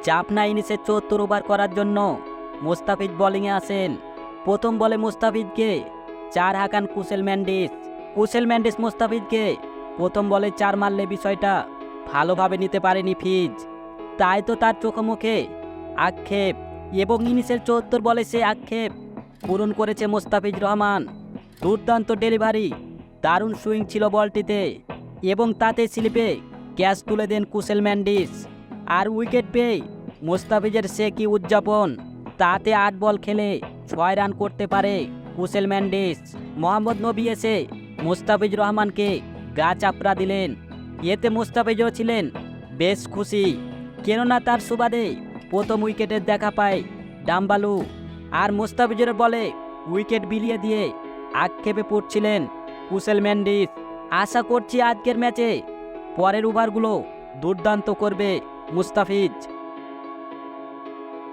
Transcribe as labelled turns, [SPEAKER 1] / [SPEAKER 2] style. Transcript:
[SPEAKER 1] চাপ না ইনিংসে ৭৪ ওভার করার জন্য মুস্তাফিজ বোলিংয়ে আসেন। প্রথম বলে মুস্তাফিজকে ৪ হাঁকান কুসেল ম্যান্ডিস মুস্তাফিজকে প্রথম বলে ৪ মারলে বিষয়টা ভালোভাবে নিতে পারেনি ফিজ। তাই তো তার চোখে মুখে আক্ষেপ, এবং ইনিংসের ৭৪ বলে সে আক্ষেপ পূরণ করেছে মুস্তাফিজ রহমান। দুর্দান্ত ডেলিভারি, দারুণ সুইং ছিল বলটিতে, এবং তাতে স্লিপে ক্যাচ তুলে দেন কুসেল ম্যান্ডিস। আর উইকেট পেয়ে মুস্তাফিজের সে কি উদযাপন! তাতে ৮ বল খেলে ৬ রান করতে পারে কুসেল ম্যান্ডিস। মোহাম্মদ নবী এসে মুস্তাফিজ রহমানকে গা চাপড়া দিলেন। এতে মুস্তাফিজও ছিলেন বেশ খুশি, কেননা তার সুবাদে প্রথম উইকেটের দেখা পায় ডাম্বালু। আর মুস্তাফিজের বলে উইকেট বিলিয়ে দিয়ে আক্ষেপে পড়ছিলেন কুসেল ম্যান্ডিস। আশা করছি আজকের ম্যাচে পরের ওভারগুলো দুর্দান্ত করবে মুস্তাফিজ।